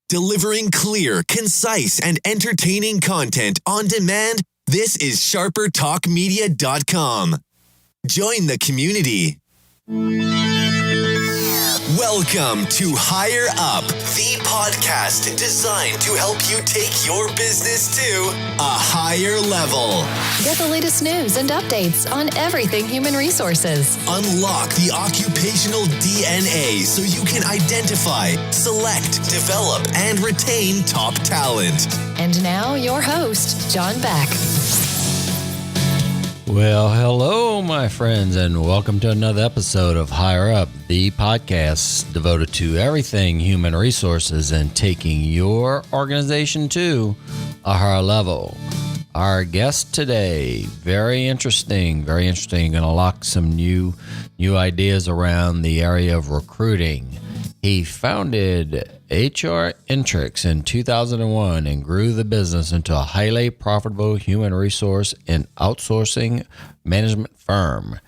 Delivering clear, concise, and entertaining content on demand, this is SharperTalkMedia.com. Join the community. Welcome to Higher Up, the podcast designed to help you take your business to a higher level. Get the latest news and updates on everything human resources. Unlock the occupational DNA so you can identify, select, develop, and retain top talent. And now your host, John Beck. Well, hello, my friends, and welcome to another episode of Higher Up, the podcast devoted to everything human resources and taking your organization to a higher level. Our guest today, very interesting, going to unlock some new ideas around the area of recruiting. He founded HUP19 in 2001 and grew the business into a highly profitable human resource and outsourcing management firm.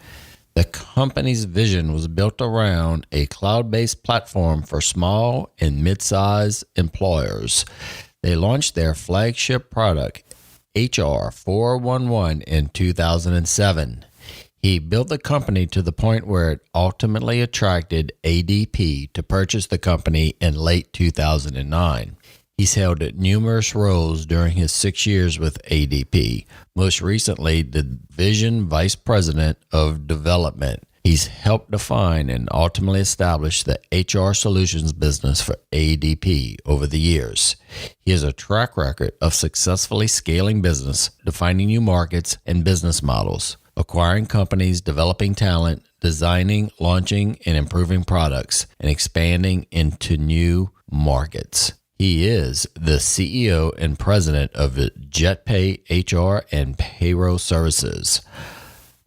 The company's vision was built around a cloud-based platform for small and mid-sized employers. They launched their flagship product, HR411, in 2007. He built the company to the point where it ultimately attracted ADP to purchase the company in late 2009. He's held numerous roles during his 6 years with ADP, most recently the Division Vice President of Development. He's helped define and ultimately establish the HR solutions business for ADP over the years. He has a track record of successfully scaling business, defining new markets and business models, acquiring companies, developing talent, designing, launching, and improving products, and expanding into new markets. He is the CEO and president of JetPay HR and Payroll Services.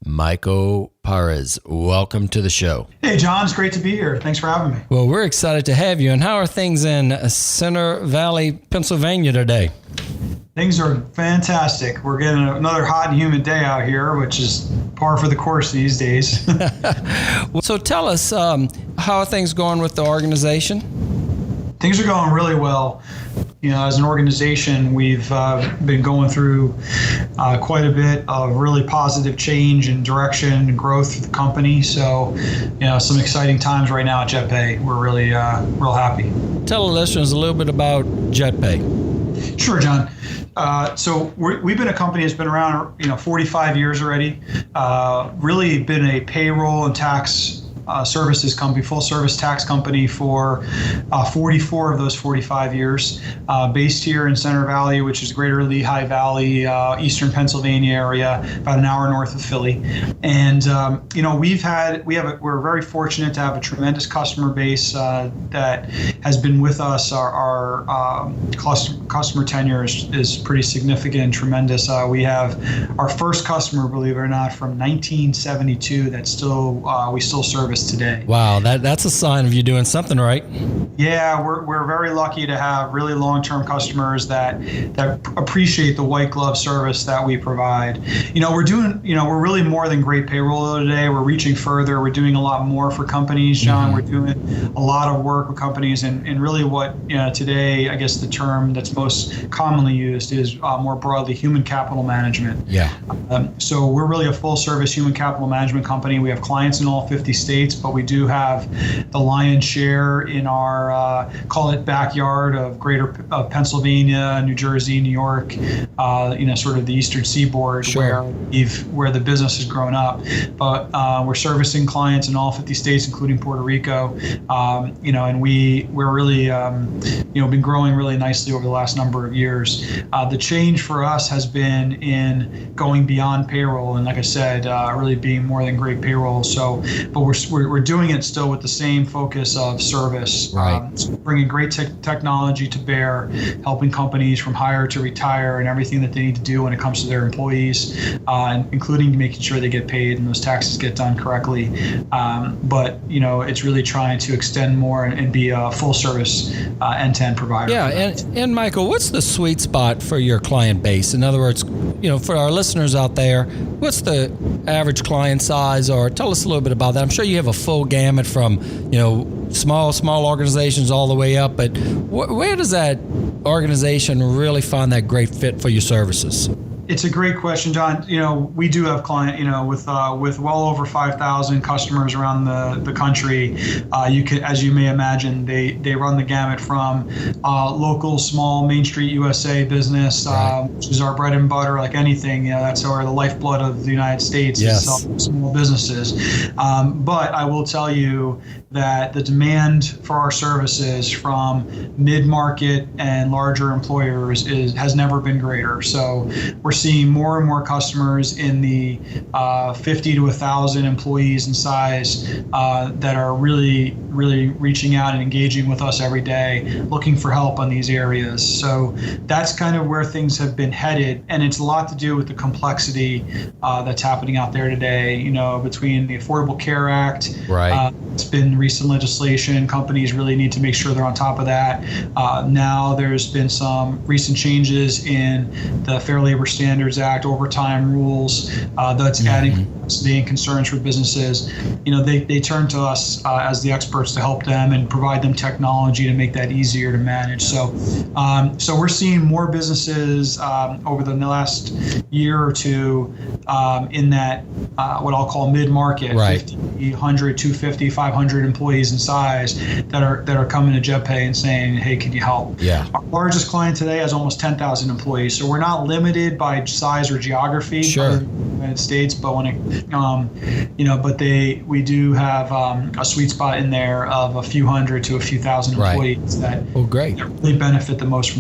Michael Perez, welcome to the show. Hey, John, it's great to be here. Thanks for having me. Well, we're excited to have you. And how are things in Center Valley, Pennsylvania today? Things are fantastic. We're getting another hot and humid day out here, which is par for the course these days. So tell us, how are things going with the organization? Things are going really well. You know, as an organization, we've been going through quite a bit of really positive change and direction and growth for the company. So, you know, some exciting times right now at JetPay. We're really real happy. Tell the listeners a little bit about JetPay. Sure, John. So we've been a company that's been around, 45 years already. Really been a payroll and tax services company, full service tax company for 44 of those 45 years, based here in Center Valley, which is Greater Lehigh Valley, Eastern Pennsylvania area, about an hour north of Philly. And we're very fortunate to have a tremendous customer base that has been with us. Our customer tenure is pretty significant and tremendous. We have our first customer, believe it or not, from 1972 that we still service today. Wow, that's a sign of you doing something right. Yeah, we're very lucky to have really long-term customers that appreciate the white glove service that we provide. We're really more than great payroll today. We're reaching further. We're doing a lot more for companies, John. Mm-hmm. We're doing a lot of work with companies, and really what today, I guess the term that's most commonly used is more broadly human capital management. Yeah. So we're really a full-service human capital management company. We have clients in all 50 states, but we do have the lion's share in our call it backyard of Pennsylvania, New Jersey, New York, sort of the Eastern Seaboard. Sure. where the business has grown up. But we're servicing clients in all 50 states, including Puerto Rico. And we're really been growing really nicely over the last number of years. The change for us has been in going beyond payroll, and like I said, really being more than great payroll. So, but we're doing it still with the same focus of service, right. Bringing great technology to bear, helping companies from hire to retire and everything that they need to do when it comes to their employees, including making sure they get paid and those taxes get done correctly. But it's really trying to extend more and be a full service end-to-end content provider. Yeah, and Michael, what's the sweet spot for your client base? In other words, for our listeners out there, what's the average client size? Or tell us a little bit about that. I'm sure you have a full gamut from, small organizations all the way up, but where does that organization really find that great fit for your services? It's a great question, John. We do have client, with well over 5,000 customers around the country. You can, as you may imagine, they run the gamut from local, small, Main Street USA business, right. Which is our bread and butter, like anything. That's our the lifeblood of the United States. Yes. Is small businesses. But I will tell you that the demand for our services from mid-market and larger employers has never been greater. So we're seeing more and more customers in the 50 to 1,000 employees in size that are really, really reaching out and engaging with us every day, looking for help on these areas. So that's kind of where things have been headed, and it's a lot to do with the complexity that's happening out there today. Between the Affordable Care Act, right. It's been recent legislation. Companies really need to make sure they're on top of that. Now there's been some recent changes in the Fair Labor Standards Act, overtime rules, that's adding complexity and concerns for businesses. They turn to us as the experts to help them and provide them technology to make that easier to manage. So we're seeing more businesses over the last year or two in that what I'll call mid-market, right. 50, 100, 250, 500 employees in size that are coming to JetPay and saying, hey, can you help? Yeah. Our largest client today has almost 10,000 employees, so we're not limited by size or geography. Sure. In the United States, but when we do have a sweet spot in there of a few hundred to a few thousand employees that great. really benefit the most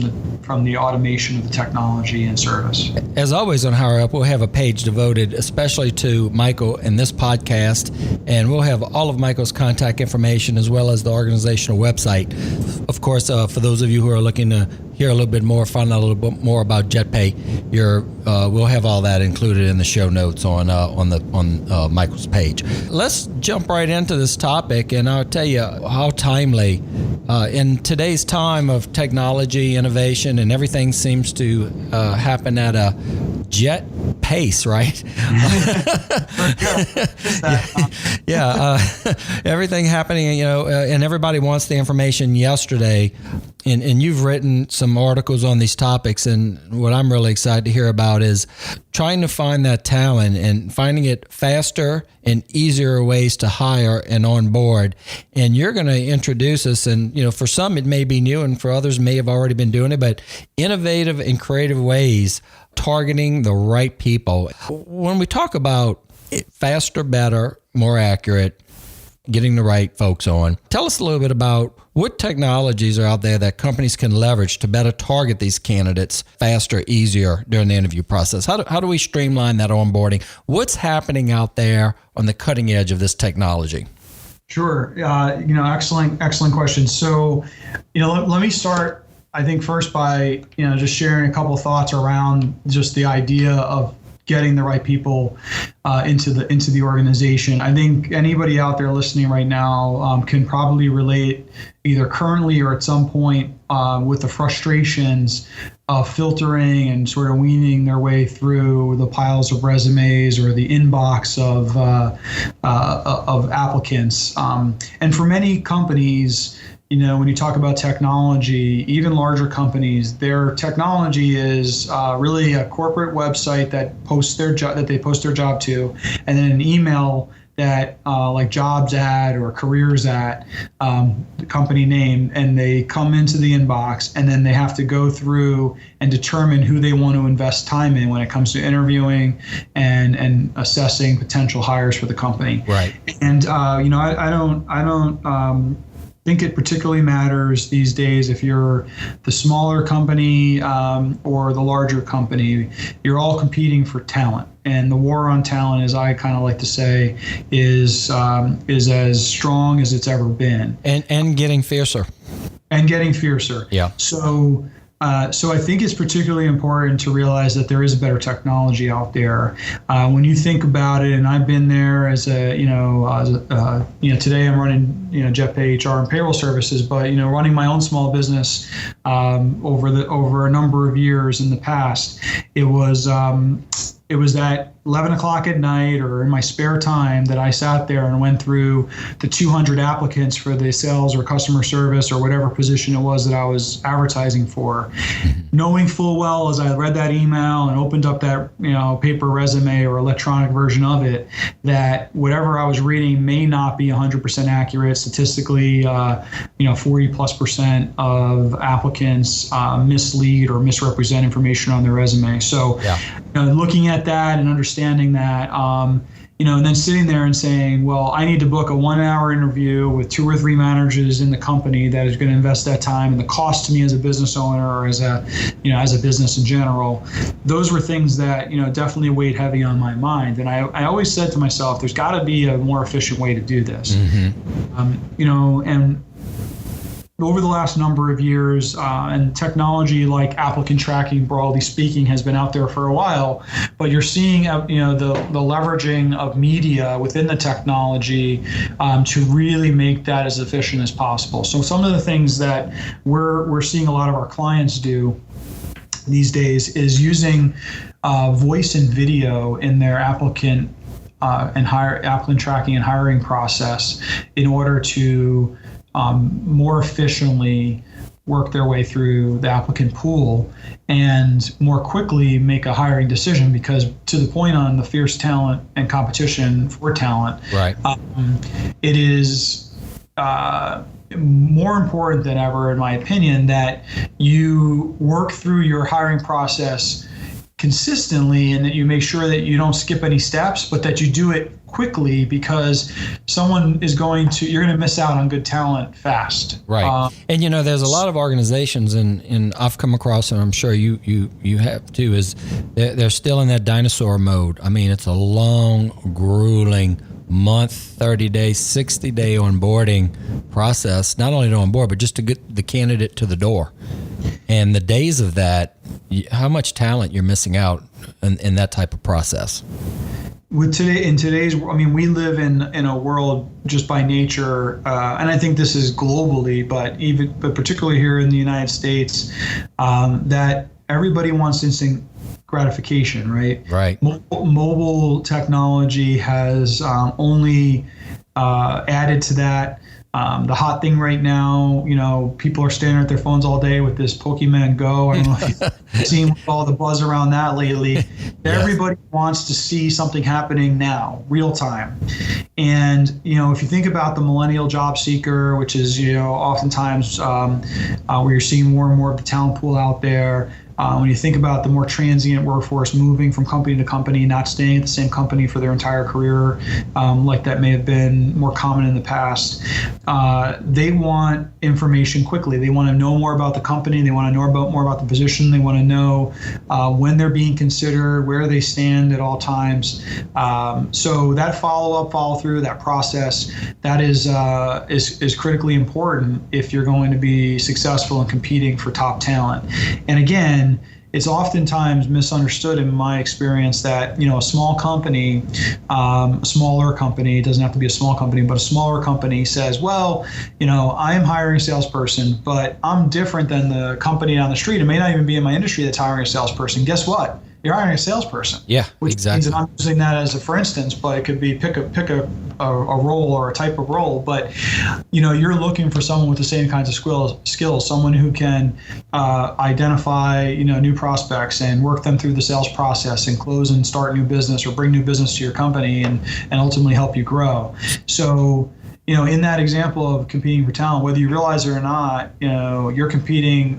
from the automation of the technology and service. As always on Hire Up, we'll have a page devoted especially to Michael and this podcast, and we'll have all of Michael's contact information as well as the organizational website. Of course, for those of you who are looking to hear a little bit more, find out a little bit more about JetPay, we'll have all that included in the show notes on Michael's page. Let's jump right into this topic, and I'll tell you how timely in today's time of technology, innovation, and everything seems to happen at a jet pace, right? Everything happening, and everybody wants the information yesterday. And you've written some articles on these topics, and what I'm really excited to hear about is trying to find that talent and finding it faster and easier ways to hire and onboard. And you're going to introduce us, and for some it may be new, and for others may have already been doing it, but innovative and creative ways targeting the right people. When we talk about faster, better, more accurate, getting the right folks on, tell us a little bit about what technologies are out there that companies can leverage to better target these candidates faster, easier during the interview process. How do we streamline that onboarding? What's happening out there on the cutting edge of this technology? Sure. Excellent question. So, let me start, I think, first by, just sharing a couple of thoughts around just the idea of getting the right people into the organization. I think anybody out there listening right now can probably relate, either currently or at some point, with the frustrations of filtering and sort of weaning their way through the piles of resumes or the inbox of applicants. And for many companies, when you talk about technology, even larger companies, their technology is really a corporate website that they post their job to, and then an email that like jobs at or careers at, the company name, and they come into the inbox, and then they have to go through and determine who they want to invest time in when it comes to interviewing and assessing potential hires for the company. Right. And I don't think it particularly matters these days if you're the smaller company or the larger company. You're all competing for talent, and the war on talent, as I kind of like to say, is as strong as it's ever been, and getting fiercer. And getting fiercer. Yeah. So So I think it's particularly important to realize that there is a better technology out there. When you think about it, and I've been there as a, today I'm running, JetPay HR and payroll services, but, running my own small business over a number of years in the past, it was at 11 o'clock at night or in my spare time that I sat there and went through the 200 applicants for the sales or customer service or whatever position it was that I was advertising for, knowing full well as I read that email and opened up that paper resume or electronic version of it, that whatever I was reading may not be 100% accurate. Statistically, 40+% of applicants mislead or misrepresent information on their resume. So looking at that and understanding that, and then sitting there and saying, well, I need to book a 1-hour interview with 2 or 3 managers in the company that is going to invest that time, and the cost to me as a business owner or as a business in general. Those were things that, definitely weighed heavy on my mind. And I always said to myself, there's got to be a more efficient way to do this. And over the last number of years, and technology like applicant tracking, broadly speaking, has been out there for a while, but you're seeing, the leveraging of media within the technology to really make that as efficient as possible. So some of the things that we're seeing a lot of our clients do these days is using voice and video in their applicant tracking and hiring process in order to more efficiently work their way through the applicant pool and more quickly make a hiring decision, because to the point on the fierce talent and competition for talent, right? It is more important than ever, in my opinion, that you work through your hiring process consistently and that you make sure that you don't skip any steps, but that you do it quickly, because you're going to miss out on good talent fast. Right. And there's a lot of organizations, and I've come across, and I'm sure you have too, is they're still in that dinosaur mode. I mean, it's a long, grueling month, 30 days, 60-day onboarding process, not only to onboard, but just to get the candidate to the door. And the days of that, how much talent you're missing out in that type of process. We live in a world just by nature, and I think this is globally, but particularly here in the United States, that everybody wants instant gratification, right? Right. Mobile technology has only added to that. The hot thing right now, people are staring at their phones all day with this Pokemon Go. I don't know if you've seen all the buzz around that lately. Yes. Everybody wants to see something happening now, real time. And, if you think about the millennial job seeker, which is, oftentimes where you're seeing more and more of the talent pool out there, when you think about the more transient workforce moving from company to company, not staying at the same company for their entire career, like that may have been more common in the past, they want information quickly. They want to know more about the company. They want to know more about the position. They want to know when they're being considered, where they stand at all times. So that follow through, that process, that is critically important if you're going to be successful in competing for top talent. And again, it's oftentimes misunderstood in my experience that, a small company, a smaller company, it doesn't have to be a small company, but a smaller company says, well, I am hiring a salesperson, but I'm different than the company on the street. It may not even be in my industry that's hiring a salesperson. Guess what? You're hiring a salesperson. Yeah, which exactly. Means, and I'm using that as a for instance, but it could be pick a role or a type of role. But you're looking for someone with the same kinds of skills, someone who can identify new prospects and work them through the sales process and close and start new business or bring new business to your company and ultimately help you grow. So in that example of competing for talent, whether you realize it or not, you're competing.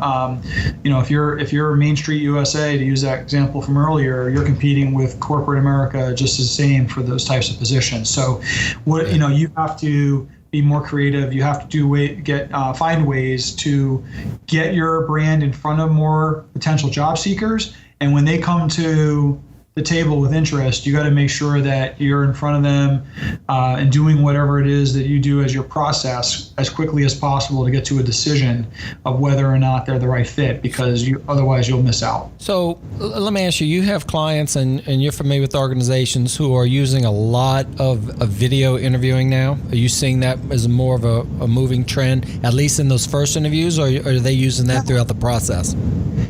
If you're Main Street USA, to use that example from earlier, you're competing with corporate America just the same for those types of positions. So, you have to be more creative. You have to find ways to get your brand in front of more potential job seekers. And when they come to the table with interest, you got to make sure that you're in front of them and doing whatever it is that you do as your process as quickly as possible to get to a decision of whether or not they're the right fit, because otherwise you'll miss out. So let me ask you, you have clients and you're familiar with organizations who are using a lot of video interviewing now. Are you seeing that as more of a moving trend, at least in those first interviews, or are they using that throughout the process?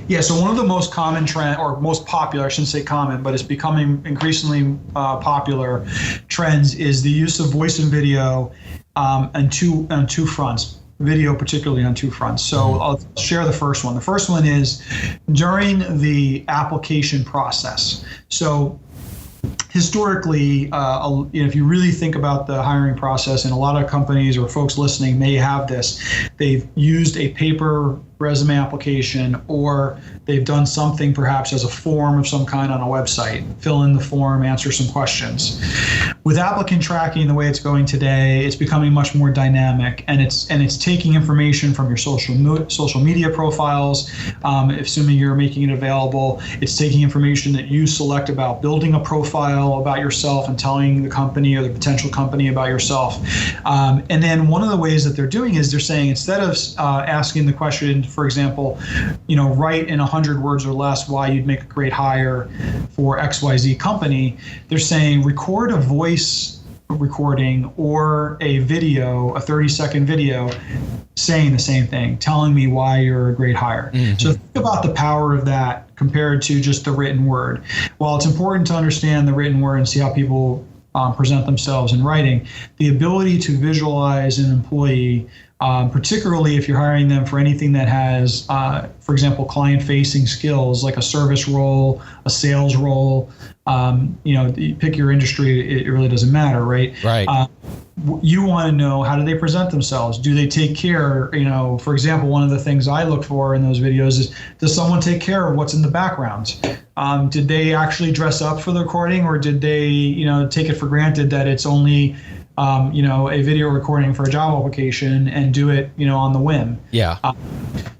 Yeah, so one of the most common trend, or most popular, I shouldn't say common, but it's becoming increasingly popular trends, is the use of voice and video on two fronts. Video particularly on two fronts. So I'll share the first one. The first one is during the application process. So historically, if you really think about the hiring process, and a lot of companies or folks listening may have this, they've used a paper resume application, or they've done something perhaps as a form of some kind on a website. Fill in the form, answer some questions. With applicant tracking the way it's going today, it's becoming much more dynamic, and it's taking information from your social media profiles, assuming you're making it available. It's taking information that you select about building a profile about yourself and telling the company or the potential company about yourself. And then one of the ways that they're doing is they're saying, instead of asking the question, for example, write in 100 words or less why you'd make a great hire for XYZ company, they're saying record a voice recording or a video, a 30-second video saying the same thing, telling me why you're a great hire. Mm-hmm. So think about the power of that compared to just the written word. While it's important to understand the written word and see how people present themselves in writing, the ability to visualize an employee, particularly if you're hiring them for anything that has, for example, client-facing skills like a service role, a sales role, you pick your industry, it really doesn't matter, right? Right. You want to know, how do they present themselves? Do they take care? For example, one of the things I look for in those videos is, does someone take care of what's in the background? Did they actually dress up for the recording, or did they, take it for granted that it's only a video recording for a job application and do it, on the whim? Yeah.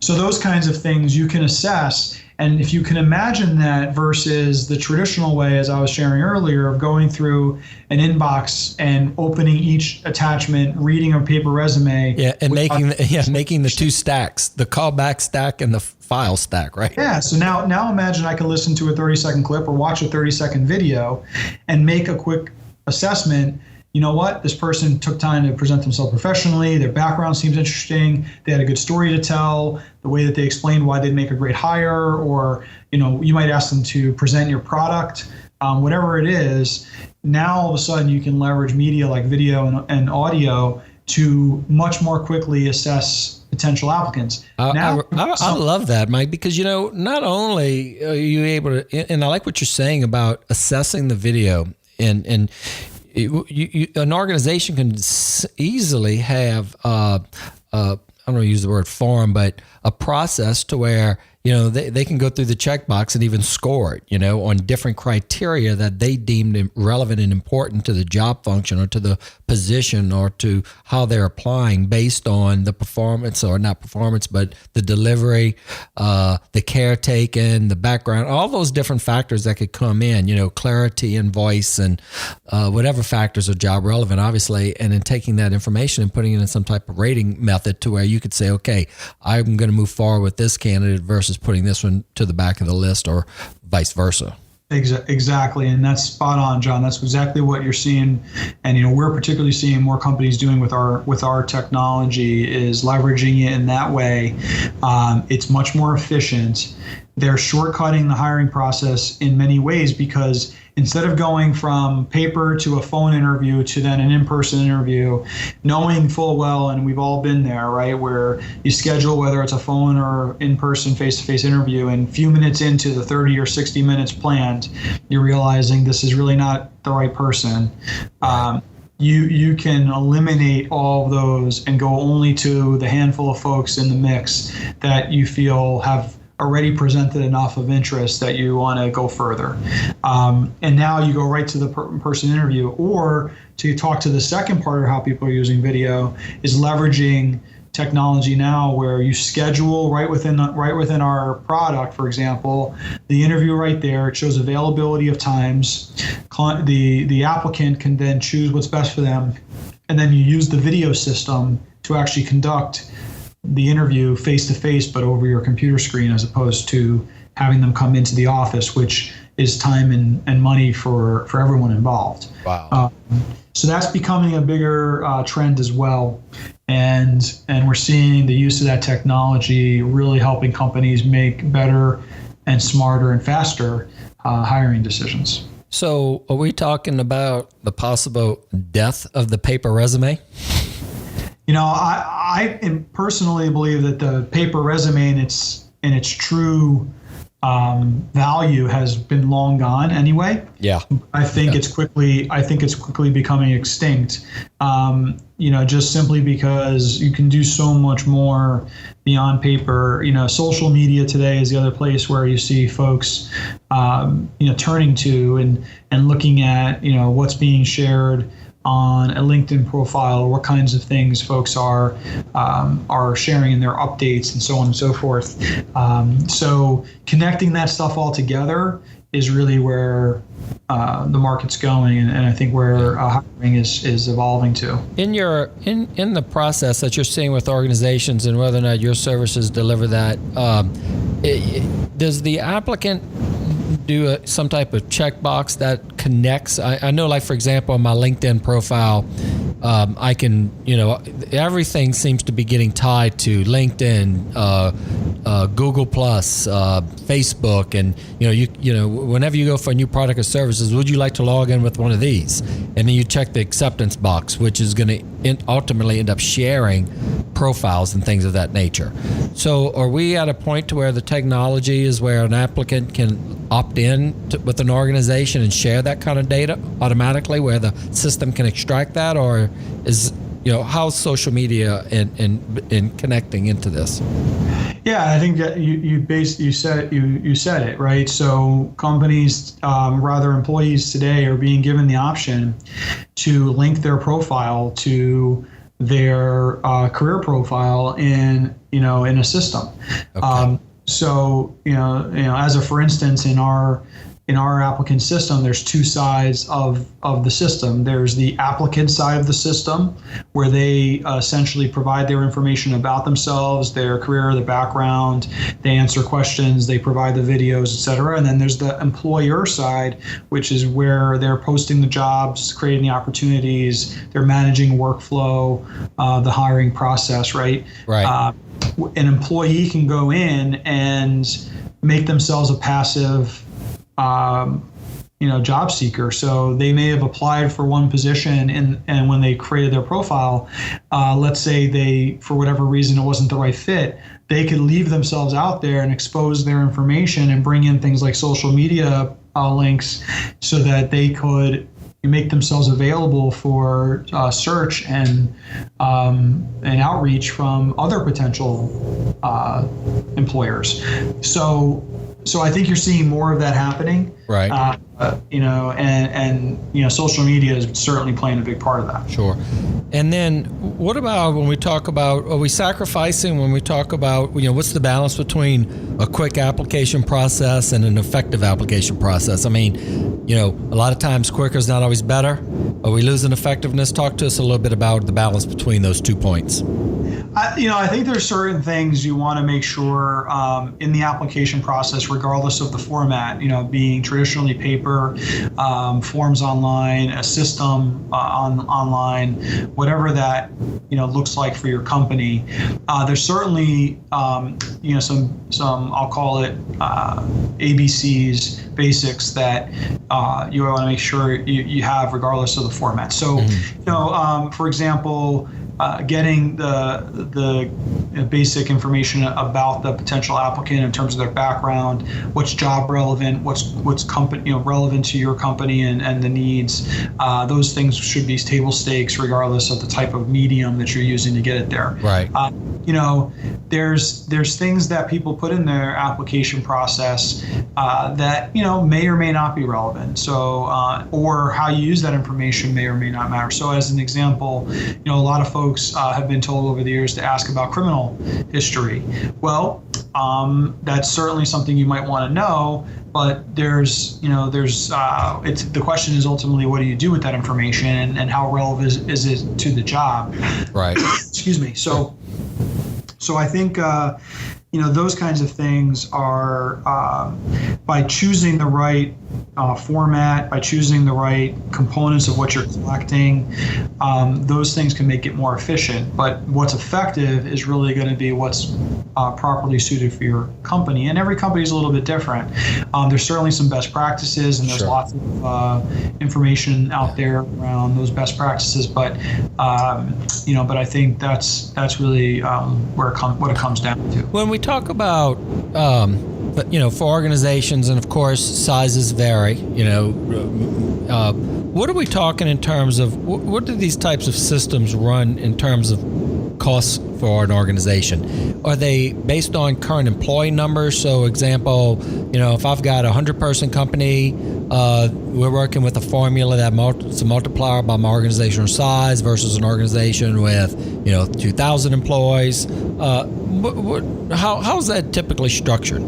So those kinds of things you can assess. And if you can imagine that versus the traditional way, as I was sharing earlier, of going through an inbox and opening each attachment, reading a paper resume. Yeah, and making the two stacks, the callback stack and the file stack, right? Yeah, so now imagine I can listen to a 30-second clip or watch a 30-second video and make a quick assessment. You know what? This person took time to present themselves professionally. Their background seems interesting. They had a good story to tell. The way that they explained why they'd make a great hire, or you might ask them to present your product, whatever it is. Now all of a sudden you can leverage media like video and audio to much more quickly assess potential applicants. I love that, Mike, because not only are you able to, and I like what you're saying about assessing the video and. An organization can easily have, I don't want to use the word form, but a process to where, they can go through the checkbox and even score it, on different criteria that they deemed relevant and important to the job function or to the position or to how they're applying based on the performance, or not performance, but the delivery, the care taken, the background, all those different factors that could come in, clarity and voice and whatever factors are job relevant, obviously, and then taking that information and putting it in some type of rating method to where you could say, okay, I'm going to move forward with this candidate versus putting this one to the back of the list, or vice versa. Exactly, and that's spot on, John. That's exactly what you're seeing, and we're particularly seeing more companies doing with our technology, is leveraging it in that way. It's much more efficient. They're shortcutting the hiring process in many ways, because instead of going from paper to a phone interview to then an in-person interview, knowing full well, and we've all been there, right, where you schedule whether it's a phone or in-person face-to-face interview, and a few minutes into the 30 or 60 minutes planned, you're realizing this is really not the right person. You can eliminate all of those and go only to the handful of folks in the mix that you feel have already presented enough of interest that you want to go further. And now you go right to the person interview, or to talk to the second part of how people are using video is leveraging technology now where you schedule right within our product, for example, the interview right there. It shows availability of times. The applicant can then choose what's best for them, and then you use the video system to actually conduct the interview face to face, but over your computer screen, as opposed to having them come into the office, which is time and money for everyone involved. Wow. So that's becoming a bigger trend as well. And we're seeing the use of that technology really helping companies make better and smarter and faster hiring decisions. So are we talking about the possible death of the paper resume? I personally believe that the paper resume in its true value has been long gone anyway. Yeah. I think it's quickly becoming extinct. Just simply because you can do so much more beyond paper. Social media today is the other place where you see folks, turning to and looking at, what's being shared on a LinkedIn profile, what kinds of things folks are sharing in their updates and so on and so forth. So connecting that stuff all together is really where the market's going, and I think where hiring is evolving to. In the process that you're seeing with organizations and whether or not your services deliver that, does the applicant do some type of checkbox that connects? I know, like, for example, on my LinkedIn profile, I can, everything seems to be getting tied to LinkedIn, Google Plus, Facebook, and whenever you go for a new product or services, would you like to log in with one of these? And then you check the acceptance box, which is going to ultimately end up sharing profiles and things of that nature. So are we at a point to where the technology is where an applicant can opt in with an organization and share that kind of data automatically, where the system can extract that, or is how's social media in connecting into this? Yeah, I think that you said it right. So companies, rather employees today, are being given the option to link their profile to their career profile in a system. Okay. So as a for instance, in our applicant system, there's two sides of the system. There's the applicant side of the system, where they essentially provide their information about themselves, their career, their background. They answer questions, they provide the videos, et cetera. And then there's the employer side, which is where they're posting the jobs, creating the opportunities, they're managing workflow, the hiring process, right? Right. An employee can go in and make themselves a passive job seeker. So they may have applied for one position, and when they created their profile, let's say they, for whatever reason, it wasn't the right fit, they could leave themselves out there and expose their information and bring in things like social media links so that they could make themselves available for search and outreach from other potential employers. So I think you're seeing more of that happening, right? Social media is certainly playing a big part of that. Sure. And then what about when we talk about, are we sacrificing when we talk about, what's the balance between a quick application process and an effective application process? I mean, a lot of times quicker is not always better. Are we losing effectiveness? Talk to us a little bit about the balance between those 2 points. I think there's certain things you want to make sure in the application process, regardless of the format, being traditionally paper, forms online, a system online, whatever that looks like for your company. There's certainly some I'll call it ABCs, basics that you want to make sure you have regardless of the format. So for example, getting the basic information about the potential applicant in terms of their background, what's job relevant, what's company relevant to your company and the needs. Those things should be table stakes regardless of the type of medium that you're using to get it there. Right. There's things that people put in their application process that may or may not be relevant. So or how you use that information may or may not matter. So as an example, a lot of folks folks have been told over the years to ask about criminal history. Well, that's certainly something you might want to know, but it's the question is ultimately, what do you do with that information, and how relevant is it to the job? Right. Excuse me. So I think those kinds of things are by choosing the right format, by choosing the right components of what you're collecting, those things can make it more efficient. But what's effective is really going to be what's properly suited for your company. And every company is a little bit different. There's certainly some best practices, and there's Sure. lots of information out there around those best practices. But but I think that's really what it comes down to. When we talk about, for organizations, and of course sizes vary, what are we talking in terms of, what do these types of systems run in terms of costs for an organization? Are they based on current employee numbers? So example, if I've got a 100-person company, we're working with a formula that's a multiplier by my organizational size versus an organization with 2,000 employees. How's that typically structured?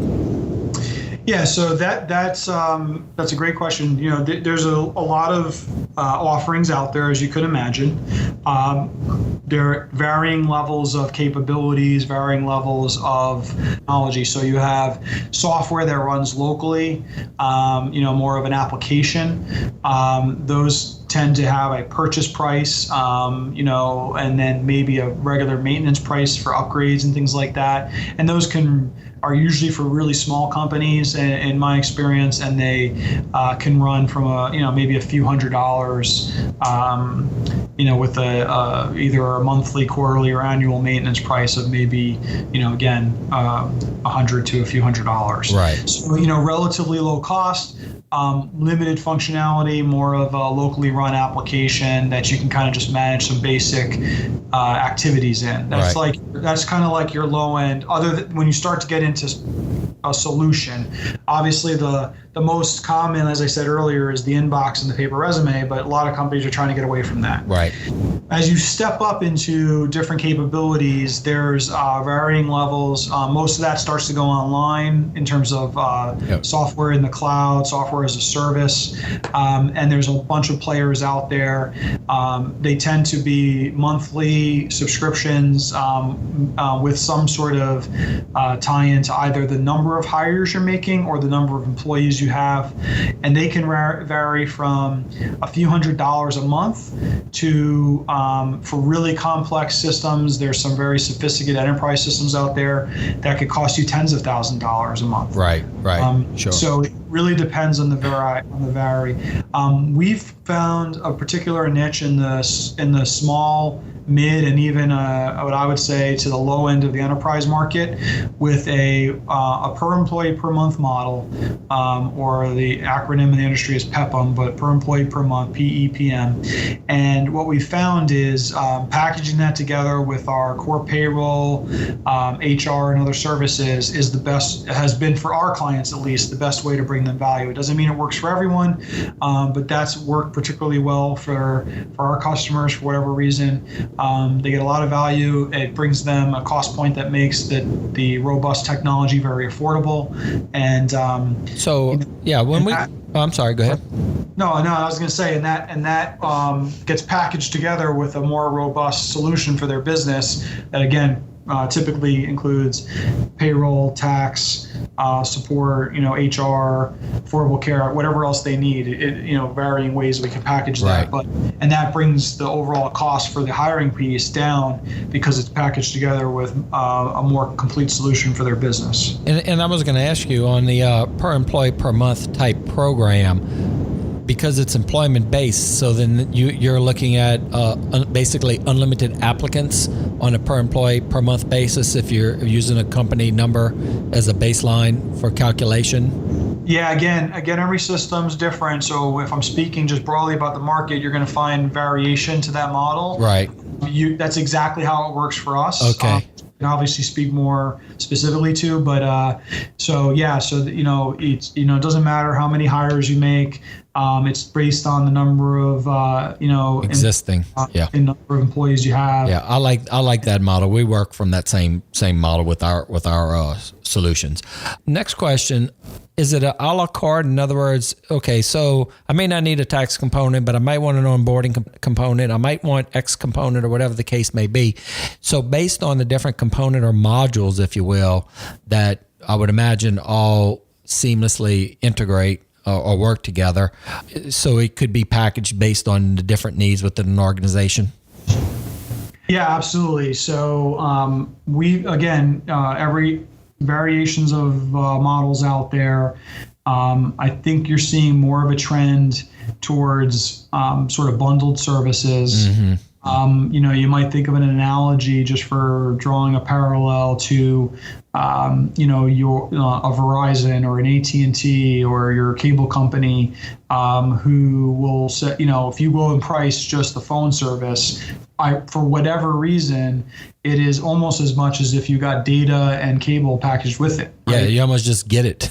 Yeah, so that's a great question. There's a lot of offerings out there, as you could imagine. There are varying levels of capabilities, varying levels of technology. So you have software that runs locally, more of an application. Those tend to have a purchase price, and then maybe a regular maintenance price for upgrades and things like that. And those are usually for really small companies, in my experience, and they can run from maybe a few $100s, with either a monthly, quarterly, or annual maintenance price of maybe $100 to a few $100s. Right. So relatively low cost. Limited functionality, more of a locally run application that you can kind of just manage some basic activities in. That's right. That's kind of like your low end. When you start to get into a solution, obviously the most common, as I said earlier, is the inbox and the paper resume, but a lot of companies are trying to get away from that. Right. As you step up into different capabilities, there's varying levels. Most of that starts to go online in terms of software in the cloud, software as a service, and there's a bunch of players out there. They tend to be monthly subscriptions with some sort of tie-in to either the number of hires you're making or the number of employees you have, and they can vary from a few $100s a month to, for really complex systems, there's some very sophisticated enterprise systems out there that could cost you tens of thousands of dollars a month. Right. Sure. So it really depends on the vary. We've found a particular niche in the small, mid, and even what I would say to the low end of the enterprise market, with a per employee per month model, or the acronym in the industry is PEPM, but per employee per month, PEPM. And what we found is packaging that together with our core payroll, HR, and other services is the best, has been for our clients at least, the best way to bring them value. It doesn't mean it works for everyone, but that's worked particularly well for our customers for whatever reason. They get a lot of value. It brings them a cost point that makes the robust technology very affordable. And I'm sorry, go ahead. No, I was going to say, and that gets packaged together with a more robust solution for their business that, again, typically includes payroll, tax, support, HR, affordable care, whatever else they need. Varying ways we can package that. Right. And that brings the overall cost for the hiring piece down because it's packaged together with a more complete solution for their business. And I was going to ask you on the per employee per month type program, because it's employment based, so then you're looking at basically unlimited applicants on a per employee per month basis if you're using a company number as a baseline for calculation. Yeah, again, every system's different. So if I'm speaking just broadly about the market, you're going to find variation to that model. Right. That's exactly how it works for us. Okay. Can obviously speak more specifically to, but it doesn't matter how many hires you make. It's based on the number of existing in number of employees you have. Yeah, I like that model. We work from that same model with our solutions. Next question. Is it a la carte? In other words, okay, so I may not need a tax component, but I might want an onboarding component. I might want X component or whatever the case may be. So based on the different component or modules, if you will, that I would imagine all seamlessly integrate or work together. So it could be packaged based on the different needs within an organization. Yeah, absolutely. So we, again, every variations of models out there. I think you're seeing more of a trend towards sort of bundled services. Mm-hmm. You might think of an analogy just for drawing a parallel to, your a Verizon or an AT&T or your cable company, who will say, if you go and price just the phone service, for whatever reason, it is almost as much as if you got data and cable packaged with it. Right? Yeah, you almost just get it.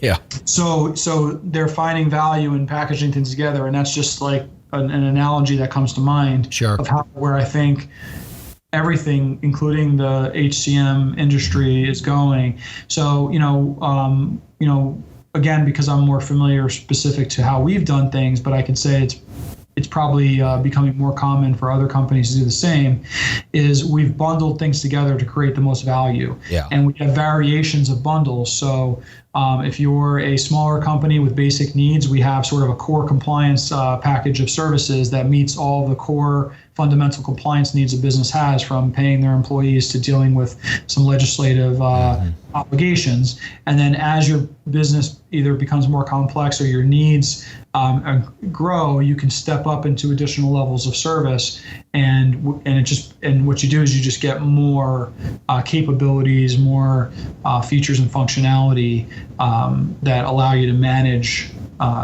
Yeah. So they're finding value in packaging things together, and that's just like an analogy that comes to mind. Sure. Of where I think everything, including the HCM industry, is going. So again, because I'm more familiar specific to how we've done things, but I can say it's probably becoming more common for other companies to do the same, is we've bundled things together to create the most value. Yeah. And we have variations of bundles. So if you're a smaller company with basic needs, we have sort of a core compliance package of services that meets all the core fundamental compliance needs a business has, from paying their employees to dealing with some legislative obligations. And then as your business either becomes more complex or your needs grow, you can step up into additional levels of service, and what you do is you just get more capabilities, more features and functionality that allow you to manage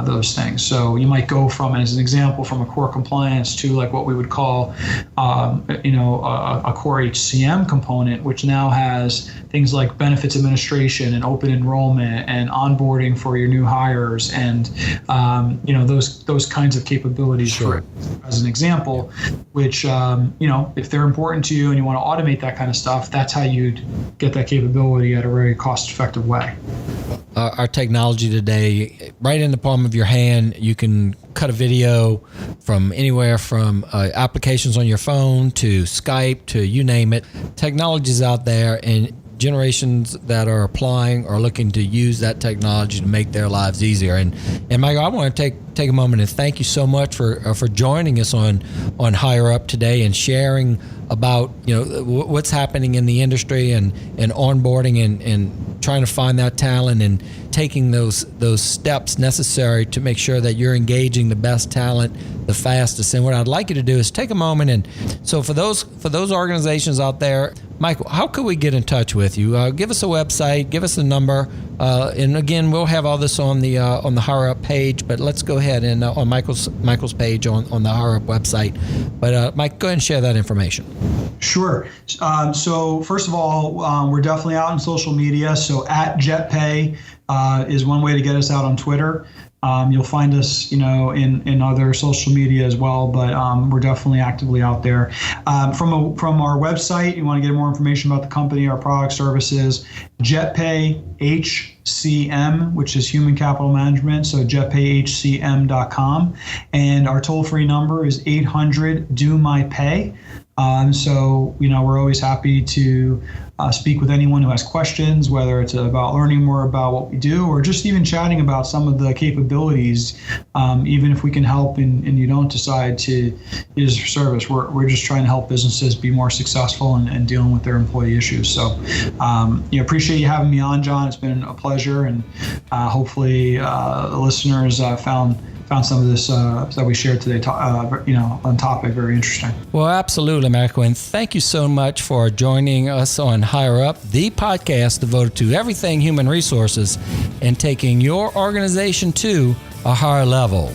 those things. So you might go from, as an example, from a core compliance to like what we would call, a core HCM component, which now has things like benefits administration and open enrollment and onboarding for your new hires, and those kinds of capabilities. Sure. For, as an example, which if they're important to you and you want to automate that kind of stuff, that's how you'd get that capability at a very cost-effective way. Our technology today, right in the palm of your hand, you can cut a video from anywhere from applications on your phone to Skype to you name it. Technology's out there, and generations that are applying are looking to use that technology to make their lives easier. And Michael, I want to take a moment and thank you so much for joining us on Higher Up today and sharing about what's happening in the industry and onboarding and trying to find that talent and taking those steps necessary to make sure that you're engaging the best talent the fastest. And what I'd like you to do is take a moment, and so for those organizations out there, Michael, how could we get in touch with you? Give us a website, give us a number, and again, we'll have all this on the Higher Up page. But let's go ahead and on Michael's page on the Higher Up website. But Mike, go ahead and share that information. Sure. So first of all, we're definitely out on social media. So @JetPay is one way to get us out on Twitter. You'll find us, in other social media as well, but we're definitely actively out there. From our website, you want to get more information about the company, our product services, JetPay HCM, which is Human Capital Management, so jetpayhcm.com. And our toll-free number is 800-DO-MY-PAY. So, we're always happy to speak with anyone who has questions, whether it's about learning more about what we do or just even chatting about some of the capabilities. Even if we can help and you don't decide to use our service, we're just trying to help businesses be more successful and dealing with their employee issues. So, appreciate you having me on, John. It's been a pleasure, and hopefully the listeners found some of this that we shared today, on topic, very interesting. Well, absolutely, Michael, and thank you so much for joining us on Higher Up, the podcast devoted to everything human resources and taking your organization to a higher level.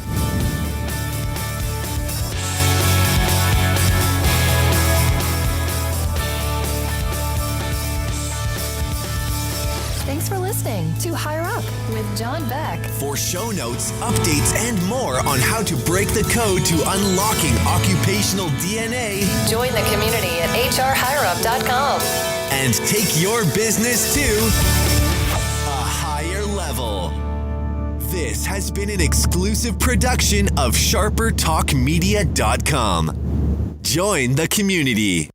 Thanks for listening to to Higher Up with John Beck. For show notes, updates, and more on how to break the code to unlocking occupational DNA, Join the community at hrhigherup.com. and take your business to a higher level. This has been an exclusive production of SharperTalkMedia.com. Join the community.